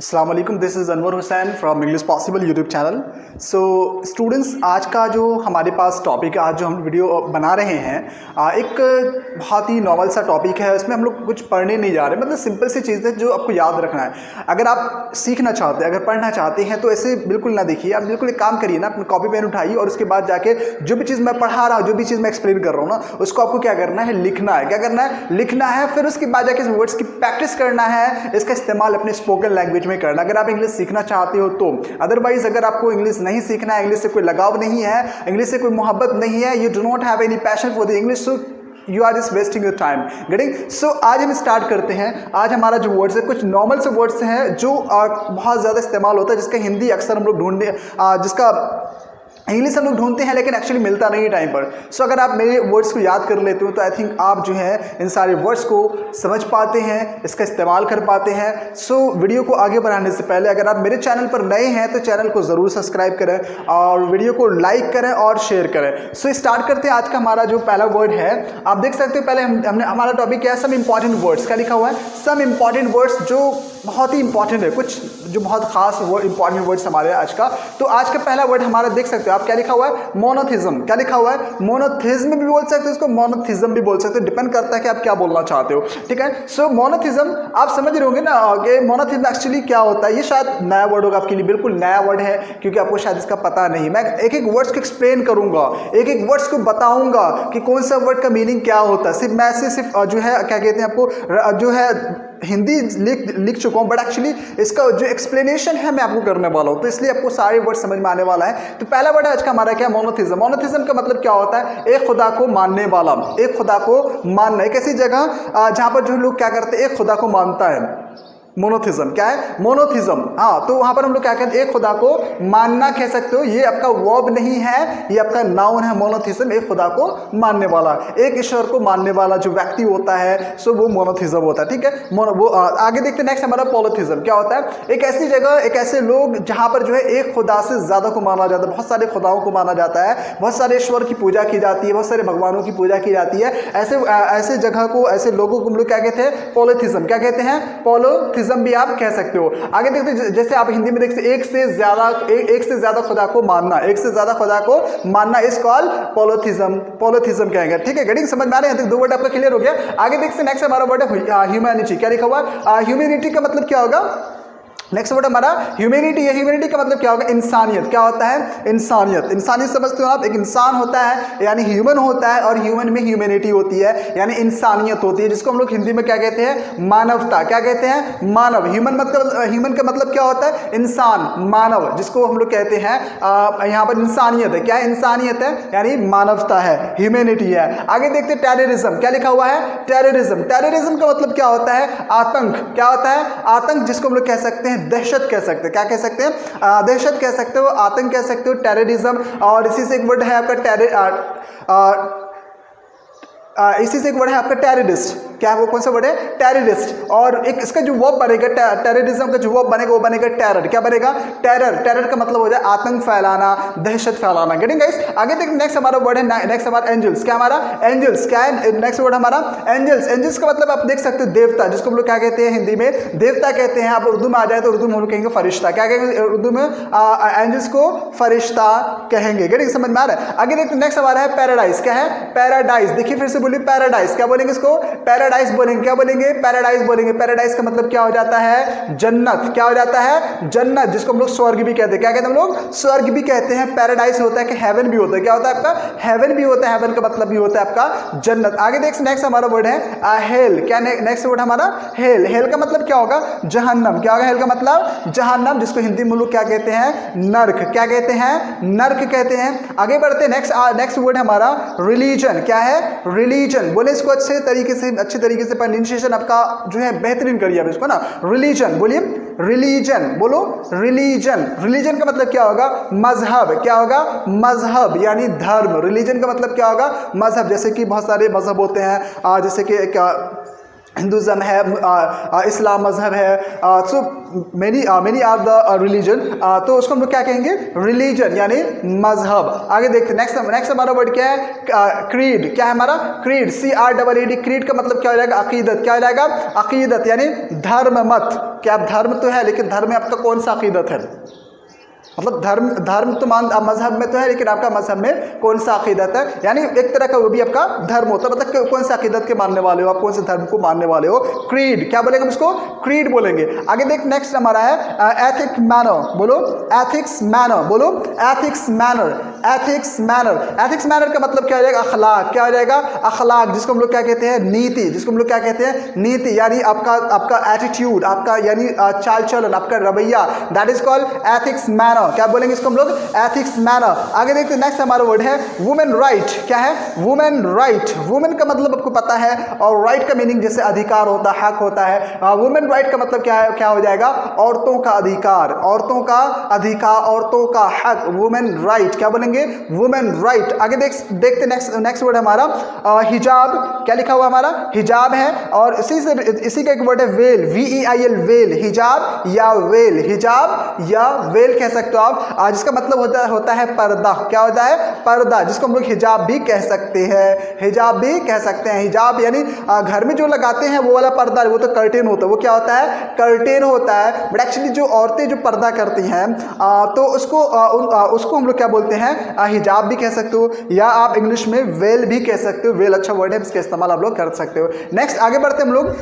अस्सलाम वालेकुम, this is Anwar Hussain from English possible YouTube channel. So students, आज का जो हमारे पास टॉपिक है, आज जो हम वीडियो बना रहे हैं, एक बहुत ही नॉवल सा टॉपिक है। इसमें हम लोग कुछ पढ़ने नहीं जा रहे, मतलब सिंपल सी चीज़ है जो आपको याद रखना है। अगर आप सीखना चाहते हैं, अगर पढ़ना चाहते हैं, तो ऐसे बिल्कुल ना देखिए। आप बिल्कुल एक काम करिए ना, अपनी कॉपी पेन उठाइए और उसके बाद जाके जो भी चीज़ मैं पढ़ा रहा हूँ, जो भी चीज़ मैं एक्सप्लेन कर रहा हूँ ना, उसको आपको क्या करना है, लिखना है। क्या करना है, लिखना है। फिर उसके बाद जाके इस वर्ड्स की प्रैक्टिस करना है, इसका इस्तेमाल अपने स्पोकन लैंग्वेज में करना, अगर आप इंग्लिश सीखना चाहते हो तो। अदरवाइज अगर आपको इंग्लिश नहीं सीखना है, इंग्लिश से कोई लगाव नहीं है, इंग्लिश से कोई मोहब्बत नहीं है, you do not have any passion for the English, so you are just wasting your time. Getting? So आज हम स्टार्ट करते हैं। आज हमारा जो वर्ड्स है, कुछ नॉर्मल से वर्ड्स हैं जो बहुत ज़्यादा इस्तेमाल होता है, जिसका हिंदी अक्सर हम लोग ढूंढने, जिसका इंग्लिश हम लोग ढूंढते हैं लेकिन एक्चुअली मिलता नहीं है टाइम पर। सो अगर आप मेरे वर्ड्स को याद कर लेते हो तो आई थिंक आप जो है इन सारे वर्ड्स को समझ पाते हैं, इसका इस्तेमाल कर पाते हैं। सो वीडियो को आगे बढ़ाने से पहले अगर आप मेरे चैनल पर नए हैं तो चैनल को ज़रूर सब्सक्राइब करें और वीडियो को लाइक करें और शेयर करें। सो स्टार्ट करते हैं। आज का हमारा जो पहला वर्ड है, आप देख सकते हो, पहले हमने हमारा टॉपिक क्या है, सम इंपॉर्टेंट वर्ड्स। क्या लिखा हुआ है? सम इंपॉर्टेंट वर्ड्स, जो बहुत ही इंपॉर्टेंट है, कुछ जो बहुत खास वर्ड, इंपॉर्टेंट वर्ड्स हमारे आज का। तो आज का पहला वर्ड हमारा देख सकते हो आप, क्या लिखा हुआ है? मोनोथिज्म। क्या लिखा हुआ है? मोनोथिज्म भी बोल सकते हो, इसको मोनोथिज्म भी बोल सकते हो, डिपेंड करता है कि आप क्या बोलना चाहते हो। ठीक है। सो मोनोथिज्म आप समझ रहे होंगे ना कि मोनोथिज्म एक्चुअली क्या होता है। ये शायद नया वर्ड होगा आपके लिए, बिल्कुल नया वर्ड है, क्योंकि आपको शायद इसका पता नहीं। मैं एक एक वर्ड्स को एक्सप्लेन करूंगा, एक एक वर्ड्स को बताऊंगा कि कौन सा वर्ड का मीनिंग क्या होता है। सिर्फ मैं सिर्फ जो है क्या कहते हैं, आपको जो है हिंदी लिख चुका हूँ, बट एक्चुअली इसका जो एक्सप्लेनेशन है मैं आपको करने वाला हूँ, तो इसलिए आपको सारे वर्ड समझ में आने वाला है। तो पहला वर्ड आज का हमारा क्या है? मोनोथिज्म। मोनोथिज्म का मतलब क्या होता है? एक खुदा को मानने वाला, एक खुदा को मानना। एक ऐसी जगह जहाँ पर जो लोग क्या करते हैं, एक खुदा को मानता है। मोनोथिज्म क्या है? मोनोथिज्म। हाँ, तो वहां पर हम लोग क्या कहते हैं, एक खुदा को मानना कह सकते हो। ये आपका वर्ब नहीं है, ये आपका नाउन है। मोनोथिज्म, एक खुदा को मानने वाला, एक ईश्वर को मानने वाला जो व्यक्ति होता है, सो वो मोनोथिज्म होता है। ठीक है। वो आगे देखते हैं। नेक्स्ट हमारा पॉलीथिज्म। क्या होता है? एक ऐसी जगह, एक ऐसे लोग जहां पर जो है एक खुदा से ज्यादा को माना जाता है, बहुत सारे खुदाओं को माना जाता है, बहुत सारे ईश्वर की पूजा की जाती है, बहुत सारे भगवानों की पूजा की जाती है। ऐसे जगह को, ऐसे लोगों को हम लोग क्या कहते हैं? पॉलीथिज्म। क्या कहते हैं? पॉलीथिज्म भी आप कह सकते हो। आगे देखते हैं, जैसे आप हिंदी में देखते हैं, एक से ज्यादा खुदा को मानना, एक से ज्यादा खुदा को मानना इस कॉल पॉलीथिज्म। पॉलीथिज्म कहेंगे। ठीक है। गेटिंग? समझ में आ रहे हैं? दो वर्ड आपका क्लियर हो गया। आगे देखते हैं। नेक्स्ट हमारा वर्ड है ह्यूमैनिटी। क्या लिखा हुआ है? ह्यूमैनिटी का मतलब क्या होगा? नेक्स्ट वर्ड हमारा ह्यूमैनिटी है। ह्यूमैनिटी का मतलब क्या होगा? इंसानियत। क्या होता है? इंसानियत। इंसानियत समझते हो आप? एक इंसान होता है यानी ह्यूमन होता है, और ह्यूमन में ह्यूमैनिटी होती है यानी इंसानियत होती है, जिसको हम लोग हिंदी में क्या कहते हैं? मानवता। क्या कहते हैं? मानव। ह्यूमन का मतलब क्या होता है? इंसान, मानव, जिसको हम लोग कहते हैं यहाँ पर इंसानियत है। क्या है? इंसानियत है यानी मानवता है, ह्यूमैनिटी है। आगे देखते हैं टेररिज्म। क्या लिखा हुआ है? टेररिज्म। टेररिज्म का मतलब क्या होता है? आतंक। क्या होता है? आतंक, जिसको हम लोग कह सकते हैं दहशत कह सकते हैं। क्या कह सकते हैं? दहशत कह सकते हो, आतंक कह सकते हो, टेररिज्म। और इसी से एक वर्ड है आपका इसी से एक वर्ड है आपका टेररिस्ट। क्या वो कौन सा वर्ड है? टेररिस्ट। और एक इसका जो वर्ब बनेगा, टेररिज्म का जो वर्ब बनेगा वो बनेगा टेरर। क्या बनेगा? टेरर। टेरर का मतलब हो जाए आतंक फैलाना, दहशत फैलाना। Getting guys? आगे देखिए, नेक्स्ट हमारा वर्ड है, नेक्स्ट हमारा एंजल्स। क्या हमारा? एंजल्स। क्या है नेक्स्ट वर्ड हमारा? एंजल्स। एंजल्स का मतलब आप देख सकते हो देवता, जिसको हम लोग क्या कहते हैं हिंदी में? देवता कहते हैं। आप उर्दू में आ जाए तो उर्दू में हम लोग कहेंगे फरिश्ता। क्या कहेंगे उर्दू में? एंजल्स को फरिश्ता कहेंगे। गेटिंग? समझ में आ रहा है? आगे देखते नेक्स्ट हमारा है पैराडाइज। क्या है? पैराडाइज। देखिए फिर से बोलिए, पैराडाइज। क्या बोलेंगे इसको? पैराडाइज बोलेंगे। क्या बोलेंगे? पैराडाइज बोलेंगे। पैराडाइज का मतलब क्या हो जाता है? जन्नत। क्या हो जाता है? जन्नत, जिसको हम लोग स्वर्ग भी कहते हैं। क्या कहते हैं हम लोग? स्वर्ग भी कहते हैं। पैराडाइज होता है कि हेवन भी होता है। क्या होता है आपका? हेवन भी होता है। हेवन का मतलब भी होता है आपका जन्नत। आगे देख, नेक्स्ट हमारा वर्ड है हेल। क्या नेक्स्ट वर्ड हमारा? हेल। हेल का मतलब क्या होगा? जहन्नम। क्या होगा हेल का मतलब? जहन्नम, जिसको हिंदी में लोग क्या कहते हैं? नर्क। क्या कहते हैं? नर्क कहते हैं। आगे बढ़ते, नेक्स्ट वर्ड हमारा रिलीजन। क्या है? रिलीजन। बोले इसको अच्छे तरीके से प्रोनाउंसिएशन आपका जो है बेहतरीन करिए आप इसको ना। रिलीजन बोलिए, रिलीजन बोलो, रिलीजन। रिलीजन का मतलब क्या होगा? मजहब। क्या होगा? मजहब यानी धर्म। रिलीजन का मतलब क्या होगा? मजहब। जैसे कि बहुत सारे मजहब होते हैं, जैसे कि हिंदुज़म है, इस्लाम मज़हब है, so many are the religion, तो उसको हम लोग क्या कहेंगे, रिलीजन यानी मजहब। आगे देखते नेक्स्ट हमारा वर्ड क्या है, क्रीड। क्या है हमारा क्रीड, CREED। क्रीड का मतलब क्या हो जाएगा, अकीदत। क्या हो जाएगा, अकीदत यानी धर्म मत। क्या धर्म तो है लेकिन धर्म में आपका कौन सा अकीदत है, मतलब धर्म तो मजहब में तो है लेकिन आपका मजहब में कौन सा अकीदत है, यानी एक तरह का वो भी आपका धर्म होता है, मतलब कौन सा अकीदत के मानने वाले हो आप, कौन से धर्म को मानने वाले हो। क्रीड क्या बोलेंगे उसको, क्रीड बोलेंगे। आगे देख नेक्स्ट हमारा है एथिक मैनर। बोलो एथिक्स मैनर, बोलो ethics manner, ethics manner. Ethics manner का मतलब क्या हो जाएगा, अखलाक। क्या हो जाएगा, अखलाक, जिसको हम लोग क्या कहते हैं, नीति। जिसको हम लोग क्या कहते हैं, नीति, यानी आपका एटीट्यूड, आपका यानी चाल चलन, आपका रवैया, that is called ethics manner. क्या बोलेंगे इसको हम लोग, एथिक्स मैनर। आगे देखते हैं नेक्स्ट हमारा वर्ड है वुमेन राइट। क्या है, वुमेन राइट। वुमेन का मतलब आपको पता है, और राइट का मीनिंग जैसे अधिकार होता है, हक होता है। वुमेन राइट का मतलब क्या है, क्या हो जाएगा, औरतों का अधिकार, औरतों का अधिकार, औरतों का हक, वुमेन राइट। क्या बोलेंगे, वुमेन राइट। आगे देखते नेक्स्ट वर्ड हमारा हिजाब। क्या लिखा हुआ हमारा, हिजाब है, और इसी का एक वर्ड है वेल, VEIL, वेल। हिजाब या वेल, हिजाब या वेल कह सकते हो आप, जिसका मतलब होता है पर्दा। क्या होता है, पर्दा, जिसको हम लोग हिजाब भी कह सकते हैं, हिजाब भी कह सकते हैं। हिजाब यानी घर में जो लगाते हैं वो वाला पर्दा, वो तो कर्टेन होता है, वो क्या होता है, कर्टेन होता है। बट एक्चुअली जो औरतें जो पर्दा करती हैं तो उसको हम लोग क्या बोलते हैं, हिजाब भी कह सकते हो, या आप इंग्लिश में वेल भी कह सकते हो। वेल अच्छा वर्ड है, इसका इस्तेमाल आप लोग कर सकते हो। नेक्स्ट आगे बढ़ते हम लोग,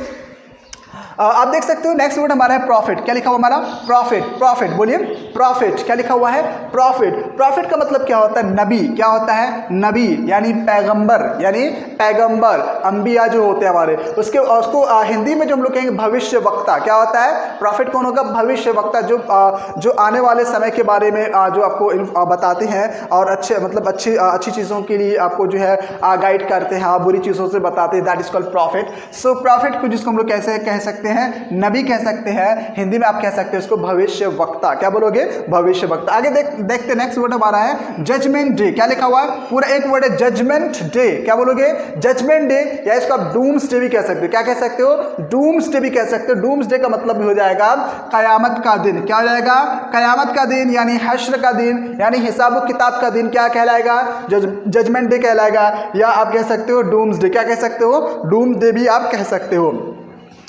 आप देख सकते हो नेक्स्ट वर्ड हमारा है प्रॉफिट। क्या लिखा हुआ हमारा, प्रॉफिट। प्रॉफिट बोलिए, प्रॉफिट। क्या लिखा हुआ है, प्रॉफिट। प्रॉफिट का मतलब क्या होता है, नबी। क्या होता है, नबी यानी पैगंबर, यानी पैगंबर, अंबिया जो होते हैं हमारे, उसको हिंदी में जो हम लोग कहेंगे भविष्य वक्ता। क्या होता है, प्रॉफिट कौन होगा, भविष्य वक्ता, जो आने वाले समय के बारे में जो आपको बताते हैं, और अच्छी चीज़ों के लिए आपको जो है गाइड करते हैं, बुरी चीज़ों से बताते हैं, that is called profit. So profit को जिसको हम लोग कैसे कह सकते हैं, नबी कह सकते हैं, हिंदी में आप कह सकते हैं उसको भविष्य वक्ता। क्या बोलोगे, भविष्य वक्ता। आगे देखते नेक्स्ट वर्ड हमारा है जजमेंट डे। क्या लिखा हुआ है, पूरा एक वर्ड है जजमेंट डे। क्या बोलोगे, जजमेंट डे, या इसको आप डूम्स डे भी कह सकते हो। क्या कह सकते हो, डूम्स डे भी कह सकते हो। डूम्स डे का मतलब भी हो जाएगा कयामत का दिन। क्या हो जाएगा, कयामत का दिन, यानी हश्र का दिन, यानी हिसाब किताब का दिन। क्या कहलाएगा, जजमेंट डे कहलाएगा, या आप कह सकते हो डूम्स डे। क्या कह सकते हो, डूम्स डे भी आप कह सकते हो।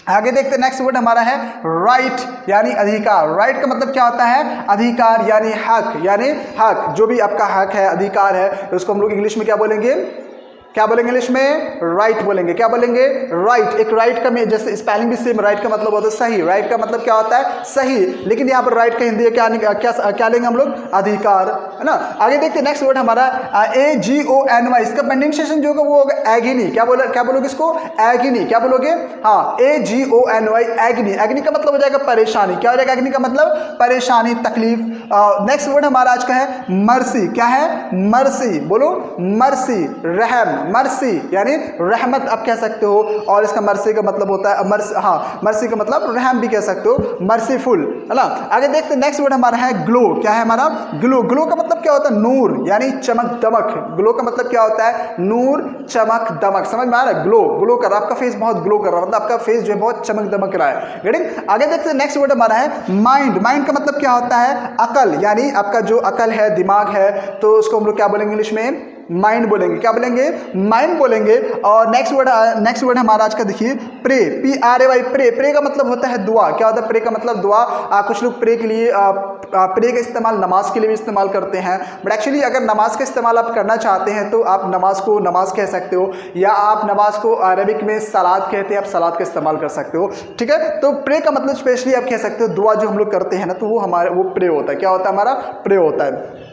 आगे देखते नेक्स्ट वर्ड हमारा है राइट यानी अधिकार। राइट का मतलब क्या होता है, अधिकार यानी हक, यानी हक, जो भी आपका हक है, अधिकार है, उसको हम लोग इंग्लिश में क्या बोलेंगे, क्या बोलेंगे इंग्लिश में, राइट बोलेंगे। क्या बोलेंगे, राइट। एक राइट का में जैसे स्पेलिंग भी सेम, राइट का मतलब होता है सही। राइट का मतलब क्या होता है, सही, लेकिन यहाँ पर राइट का हिंदी क्या लेंगे हम लोग, अधिकार, है ना। आगे देखते हैं नेक्स्ट वर्ड हमारा AGONY। इसका प्रोनाउंसिएशन जो होगा वो होगा एग्नी। क्या बोलोगे इसको, एग्नी। क्या बोलोगे, हाँ, AGONY, एग्नी। एग्नी का मतलब हो जाएगा परेशानी। क्या हो जाएगा, एग्नी का मतलब परेशानी, तकलीफ। नेक्स्ट वर्ड हमारा आज का है मर्सी। क्या है, मर्सी, बोलो मर्सी, रहम। मर्सी यानी रहमत आप कह सकते हो, और इसका मर्सी का मतलब होता है मर्सी का मतलब रहम भी कह सकते हो, मर्सीफुल, है ना। आगे देखते हैं नेक्स्ट वर्ड हमारा है ग्लो। क्या है हमारा, ग्लो। ग्लो का मतलब क्या होता है, नूर यानी चमक दमक। ग्लो का मतलब क्या होता है, नूर चमक दमक। समझ में आ रहा है, ग्लो, ग्लो कर रहा है, आपका फेस बहुत ग्लो कर रहा है, मतलब आपका फेस जो है बहुत चमक दमक रहा है। गेटिंग। आगे देखते हैं नेक्स्ट वर्ड हमारा है माइंड। माइंड का मतलब क्या होता है, अकल, यानी आपका जो अकल है, दिमाग है, तो उसको हम लोग क्या बोलेंगे इंग्लिश में, माइंड बोलेंगे। क्या बोलेंगे, माइंड बोलेंगे। और नेक्स्ट वर्ड हमारा आज का देखिए प्रे, PRAY, प्रे। प्रे का मतलब होता है दुआ। क्या होता है, प्रे का मतलब दुआ। कुछ लोग प्रे के लिए प्रे का इस्तेमाल नमाज के लिए भी इस्तेमाल करते हैं, बट एक्चुअली अगर नमाज का इस्तेमाल आप करना चाहते हैं तो आप नमाज को नमाज कह सकते हो, या आप नमाज को अरबिक में सलात कहते हैं, आप सलात का इस्तेमाल कर सकते हो, ठीक है। तो प्रे का मतलब स्पेशली आप कह सकते हो दुआ जो हम लोग करते हैं ना, तो वो प्रे होता है। क्या होता है, हमारा प्रे होता है।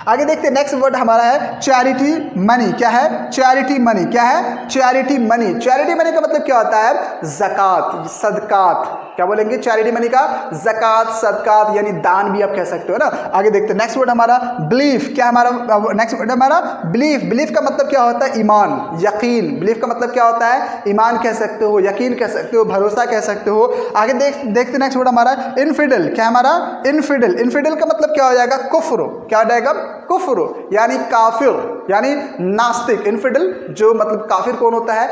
आगे देखते हैं नेक्स्ट वर्ड हमारा है चैरिटी मनी। क्या है, चैरिटी मनी। क्या है, चैरिटी मनी। चैरिटी मनी का मतलब क्या होता है, जकात, सदकात। क्या बोलेंगे, चैरिटी मनी का जकात, सदकात, यानी दान भी आप कह सकते हो ना। आगे देखते हैं नेक्स्ट वर्ड हमारा बिलीफ। क्या हमारा नेक्स्ट वर्ड हमारा बिलीफ। बिलीफ का मतलब क्या होता है, ईमान, यकीन। बिलीफ का मतलब क्या होता है, ईमान कह सकते हो, यकीन कह सकते हो, भरोसा कह सकते हो। आगे देखते नेक्स्ट वर्ड हमारा इनफिडल। क्या हमारा, इनफिडल। इनफिडल का मतलब क्या हो जाएगा, कुफ्र। क्या हो जाएगा, कुफ्र यानी काफिर। यानी नास्तिक, इनफिडल जो मतलब काफिर कौन होता है,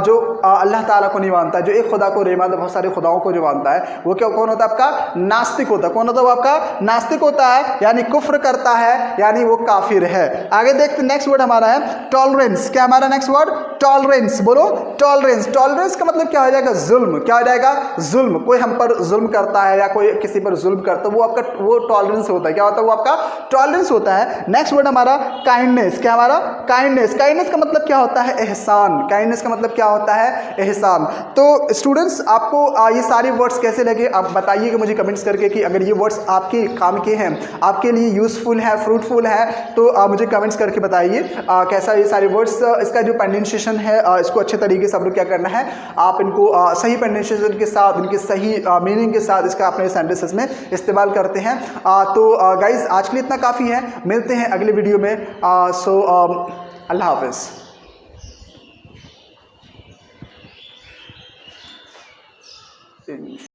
जो अल्लाह ताला को नहीं मानता, जो एक खुदा को नहीं मानता, बहुत सारे खुदाओं को जो मानता है, वो क्या कौन होता है आपका नास्तिक होता है। कौन होता है वो आपका नास्तिक होता है, यानी कुफ्र करता है, यानी वो काफिर है। आगे देखते नेक्स्ट वर्ड हमारा है टॉलरेंस। क्या हमारा नेक्स्ट वर्ड टॉलरेंस, बोलो टॉलरेंस। टॉलरेंस का मतलब क्या हो जाएगा जुल्म, क्या हो जाएगा जुल्म। कोई हम पर जुल्म करता है या कोई किसी पर जुल्म करता है, वो आपका वो टॉलरेंस होता है। क्या होता है वो आपका टॉलरेंस होता है। नेक्स्ट वर्ड हमारा काइंडनेस। क्या हमारा काइंडनेस। काइंडनेस का मतलब क्या होता है एहसान। काइंडनेस का मतलब क्या होता है एहसान। तो स्टूडेंट्स आपको ये सारे वर्ड्स कैसे लगे आप बताइएगा मुझे कमेंट्स करके कि अगर ये वर्ड्स आपके काम के हैं, आपके लिए यूजफुल है, फ्रूटफुल है, तो मुझे कमेंट्स करके बताइए कैसा ये सारे वर्ड्स। इसका जो प्रोनाउंसिएशन है इसको अच्छे तरीके से आप लोग क्या करना है, आप इनको सही प्रोनाउंसिएशन के साथ, इनके सही मीनिंग के साथ इसका अपने सेंटेंसेस में इस्तेमाल करते हैं। तो गाइज आज के लिए इतना काफ़ी है, मिलते हैं अगले वीडियो में। सो अल्लाह हाफिज़।